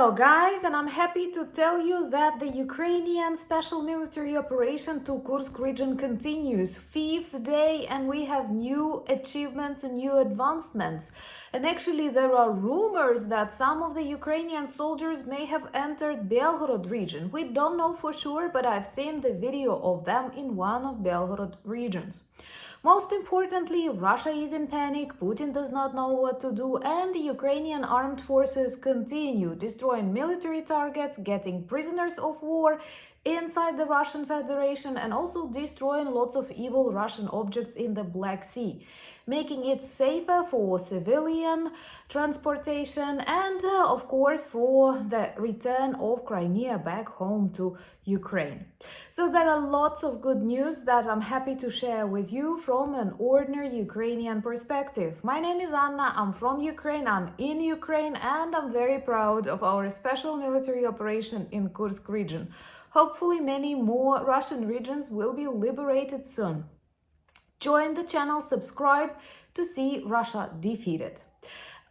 Hello guys, and I'm happy to tell you that the Ukrainian special military operation to Kursk region continues, fifth day, and we have new achievements and new advancements. And actually there are rumors that some of the Ukrainian soldiers may have entered Belgorod region. We don't know for sure, but I've seen the video of them in one of Belgorod regions. Most importantly, Russia is in panic, Putin does not know what to do, and the Ukrainian armed forces continue destroying military targets, getting prisoners of war inside the Russian Federation, and also destroying lots of evil Russian objects in the Black Sea, making it safer for civilian transportation and, of course, for the return of Crimea back home to Ukraine. So there are lots of good news that I'm happy to share with you from an ordinary Ukrainian perspective. My name is Anna, I'm from Ukraine, I'm in Ukraine, and I'm very proud of our special military operation in Kursk region. Hopefully many more Russian regions will be liberated soon. Join the channel, subscribe to see Russia defeated.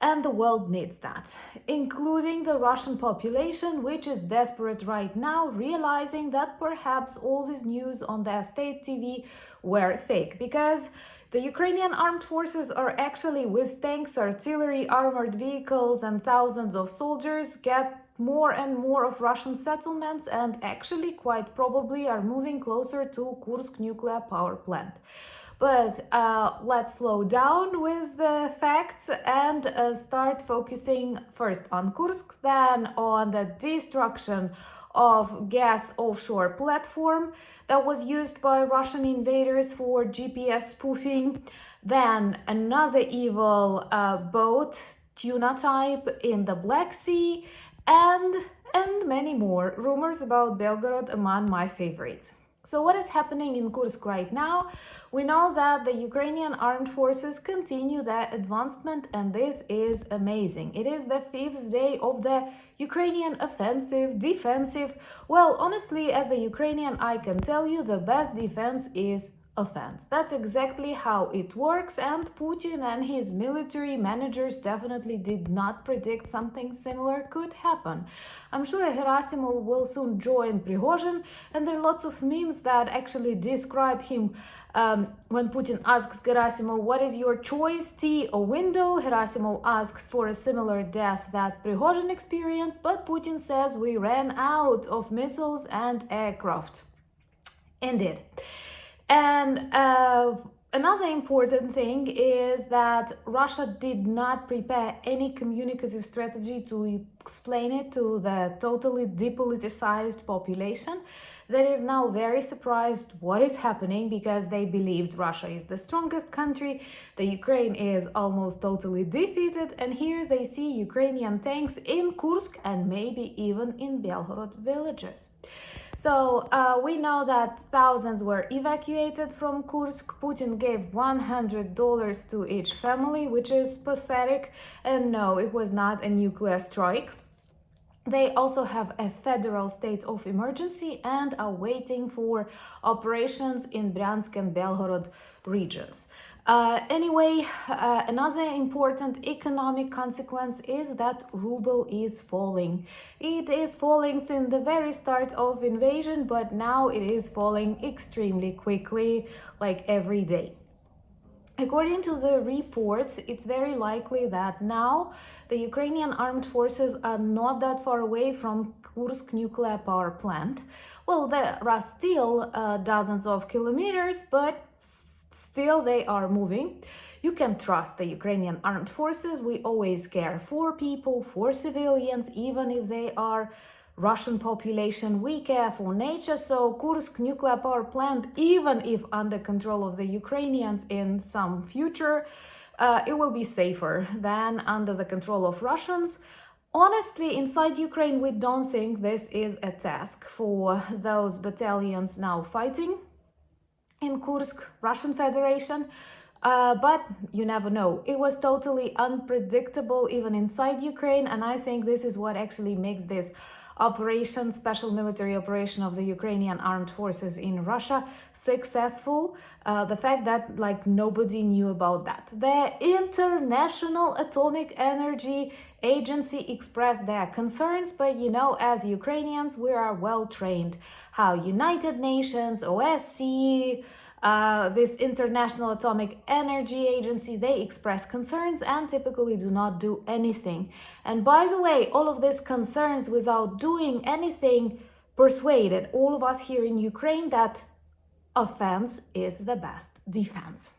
And the world needs that, including the Russian population, which is desperate right now, realizing that perhaps all this news on their state TV were fake, because the Ukrainian armed forces are actually, with tanks, artillery, armored vehicles, and thousands of soldiers, get more and more of Russian settlements and actually quite probably are moving closer to Kursk nuclear power plant. But let's slow down with the facts and start focusing first on Kursk, then on the destruction of gas offshore platform that was used by Russian invaders for GPS spoofing, then another evil boat, tuna type, in the Black Sea, and many more. Rumors about Belgorod among my favorites. So what is happening in Kursk right now? We know that the Ukrainian armed forces continue their advancement, and this is amazing. It is the fifth day of the Ukrainian offensive, defensive. Well, honestly, as a Ukrainian, I can tell you the best defense is offense. That's exactly how it works, and Putin and his military managers definitely did not predict something similar could happen. I'm sure Gerasimov will soon join Prigozhin, and there are lots of memes that actually describe him. When Putin asks Gerasimov, what is your choice, tea or window? Gerasimov asks for a similar death that Prigozhin experienced, but Putin says we ran out of missiles and aircraft. Indeed. And another important thing is that Russia did not prepare any communicative strategy to explain it to the totally depoliticized population that is now very surprised what is happening, because they believed Russia is the strongest country, the Ukraine is almost totally defeated, and here they see Ukrainian tanks in Kursk and maybe even in Belgorod villages. So we know that thousands were evacuated from Kursk. Putin gave $100 to each family, which is pathetic, and no, it was not a nuclear strike. They also have a federal state of emergency and are waiting for operations in Bryansk and Belgorod regions. Anyway, another important economic consequence is that ruble is falling. It is falling since the very start of invasion, but now it is falling extremely quickly, like every day. According to the reports, it's very likely that now the Ukrainian armed forces are not that far away from Kursk nuclear power plant. Well, there are still dozens of kilometers, but still they are moving. You can trust the Ukrainian armed forces. We always care for people, for civilians, even if they are Russian population. We care for nature, so Kursk nuclear power plant, even if under control of the Ukrainians in some future, it will be safer than under the control of Russians. Honestly, inside Ukraine, we don't think this is a task for those battalions now fighting in Kursk, Russian Federation. But you never know. It was totally unpredictable even inside Ukraine, and I think this is what actually makes this operation, special military operation of the Ukrainian armed forces in Russia, successful. The fact that like nobody knew about that. The International Atomic Energy Agency expressed their concerns, but you know, as Ukrainians, we are well trained. How United Nations, OSCE, this International Atomic Energy Agency, they express concerns and typically do not do anything. And by the way, all of these concerns without doing anything persuaded all of us here in Ukraine that offense is the best defense.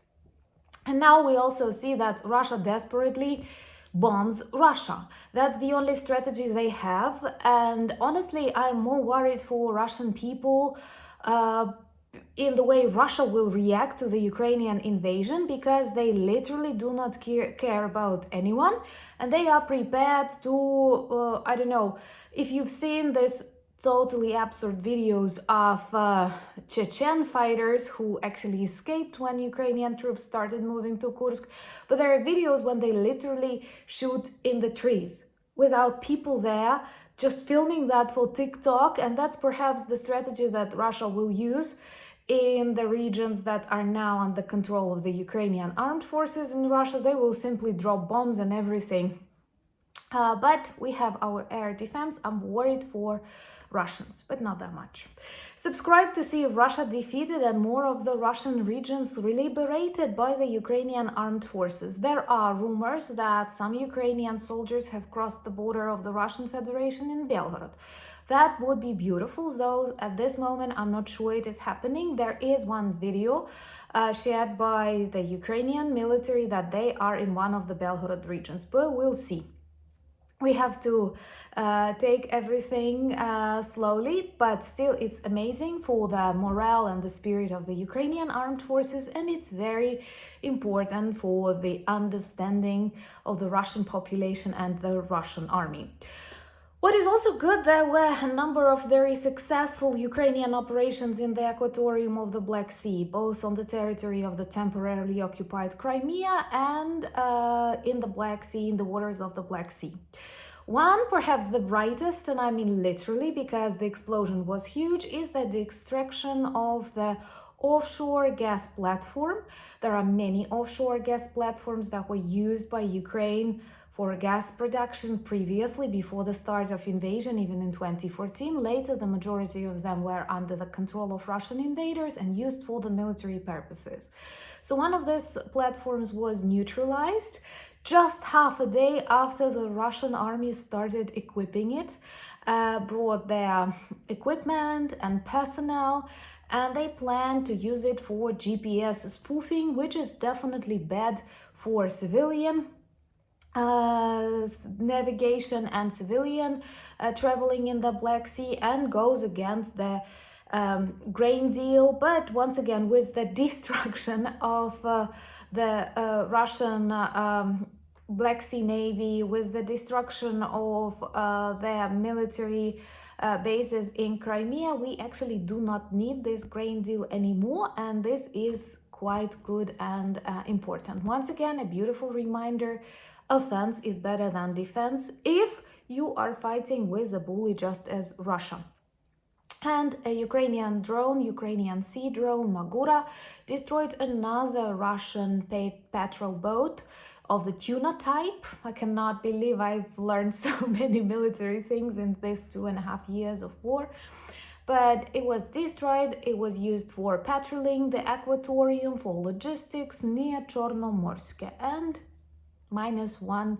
And now we also see that Russia desperately bombs Russia. That's the only strategy they have. And honestly, I'm more worried for Russian people in the way Russia will react to the Ukrainian invasion, because they literally do not care about anyone, and they are prepared to, I don't know, if you've seen this totally absurd videos of Chechen fighters who actually escaped when Ukrainian troops started moving to Kursk, but there are videos when they literally shoot in the trees without people there, just filming that for TikTok, and that's perhaps the strategy that Russia will use in the regions that are now under control of the Ukrainian armed forces in Russia. They will simply drop bombs and everything. But we have our air defense. I'm worried for Russians, but not that much. Subscribe to see if Russia defeated and more of the Russian regions liberated by the Ukrainian armed forces. There are rumors that some Ukrainian soldiers have crossed the border of the Russian Federation in Belgorod. That would be beautiful, though at this moment I'm not sure it is happening. There is one video shared by the Ukrainian military that they are in one of the Belgorod regions, but we'll see. We have to take everything slowly, but still it's amazing for the morale and the spirit of the Ukrainian armed forces, and it's very important for the understanding of the Russian population and the Russian army. What is also good, there were a number of very successful Ukrainian operations in the aquatorium of the Black Sea, both on the territory of the temporarily occupied Crimea and in the Black Sea, in the waters of the Black Sea. One, perhaps the brightest, and I mean literally because the explosion was huge, is that the extraction of the offshore gas platform. There are many offshore gas platforms that were used by Ukraine for gas production previously, before the start of invasion, even in 2014. Later, the majority of them were under the control of Russian invaders and used for the military purposes. So one of these platforms was neutralized just half a day after the Russian army started equipping it, brought their equipment and personnel, and they plan to use it for GPS spoofing, which is definitely bad for civilian navigation and civilian traveling in the Black Sea, and goes against the grain deal, but once again with the destruction of the Russian Black Sea Navy, with the destruction of their military bases in Crimea. We actually do not need this grain deal anymore, and this is quite good and important. Once again, a beautiful reminder: offense is better than defense if you are fighting with a bully just as Russia. And a Ukrainian drone, Ukrainian sea drone, Magura, destroyed another Russian patrol boat of the tuna type. I cannot believe I've learned so many military things in these 2.5 years of war. But it was destroyed. It was used for patrolling the aquatorium, for logistics near Chornomorsk, and -1,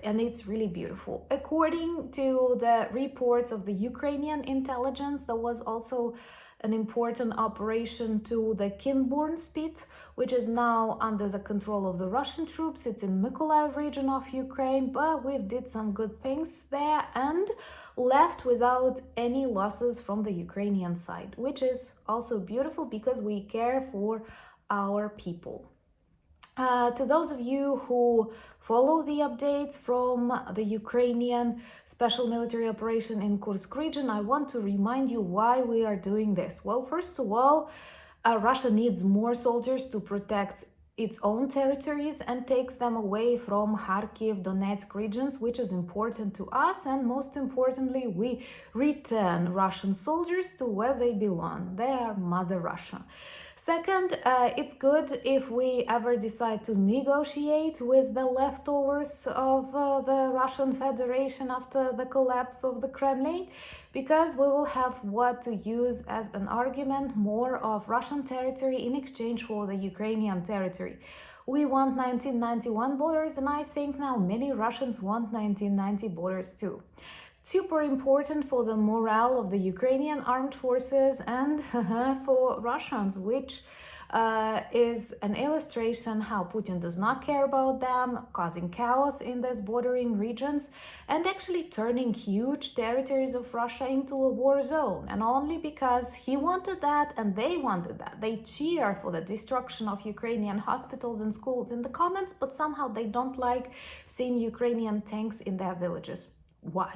and it's really beautiful. According to the reports of the Ukrainian intelligence, there was also an important operation to the Kinburn Spit, which is now under the control of the Russian troops. It's in Mykolaiv region of Ukraine, but we did some good things there and left without any losses from the Ukrainian side, which is also beautiful because we care for our people. To those of you who follow the updates from the Ukrainian special military operation in Kursk region, I want to remind you why we are doing this. Well, first of all, Russia needs more soldiers to protect its own territories and takes them away from Kharkiv, Donetsk regions, which is important to us. And most importantly, we return Russian soldiers to where they belong. They are Mother Russia. Second, it's good if we ever decide to negotiate with the leftovers of the Russian Federation after the collapse of the Kremlin, because we will have what to use as an argument, more of Russian territory in exchange for the Ukrainian territory. We want 1991 borders, and I think now many Russians want 1990 borders too. Super important for the morale of the Ukrainian armed forces and for Russians, which is an illustration how Putin does not care about them, causing chaos in these bordering regions and actually turning huge territories of Russia into a war zone. And only because he wanted that and they wanted that. They cheer for the destruction of Ukrainian hospitals and schools in the comments, but somehow they don't like seeing Ukrainian tanks in their villages. Why?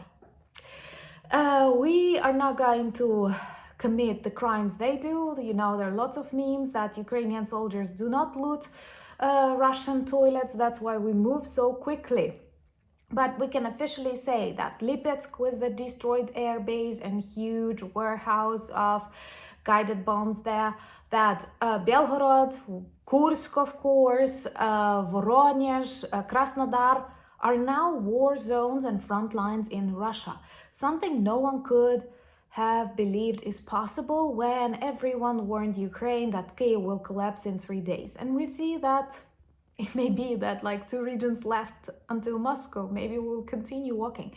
We are not going to commit the crimes they do. You know, there are lots of memes that Ukrainian soldiers do not loot Russian toilets. That's why we move so quickly. But we can officially say that Lipetsk was the destroyed air base and huge warehouse of guided bombs there, that Belgorod, Kursk, of course, Voronezh, Krasnodar are now war zones and front lines in Russia. Something no one could have believed is possible when everyone warned Ukraine that Kyiv will collapse in 3 days. And we see that it may be that like 2 regions left until Moscow. Maybe we'll continue walking.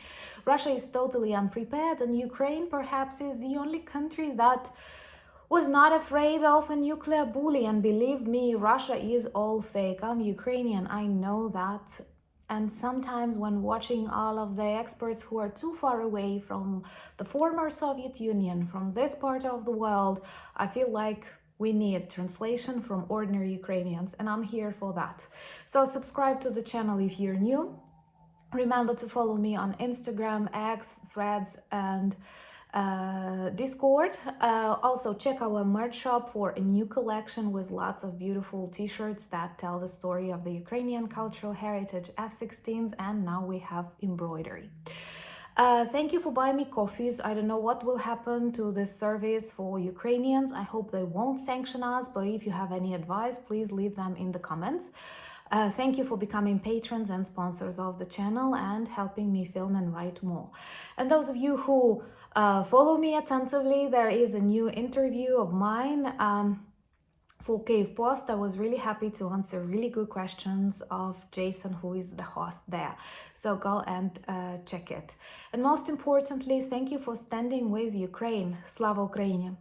Russia is totally unprepared, and Ukraine perhaps is the only country that was not afraid of a nuclear bully. And believe me, Russia is all fake. I'm Ukrainian, I know that. And sometimes when watching all of the experts who are too far away from the former Soviet Union, from this part of the world, I feel like we need translation from ordinary Ukrainians, and I'm here for that. So subscribe to the channel if you're new. Remember to follow me on Instagram, X, Threads, and Discord. Also check our merch shop for a new collection with lots of beautiful t-shirts that tell the story of the Ukrainian cultural heritage, F-16s, and now we have embroidery. Thank you for buying me coffees. I don't know what will happen to this service for Ukrainians. I hope they won't sanction us, but if you have any advice, please leave them in the comments. Thank you for becoming patrons and sponsors of the channel and helping me film and write more. And those of you who follow me attentively, there is a new interview of mine for Kyiv Post. I was really happy to answer really good questions of Jason, who is the host there. So go and check it. And most importantly, thank you for standing with Ukraine. Slava Ukraini!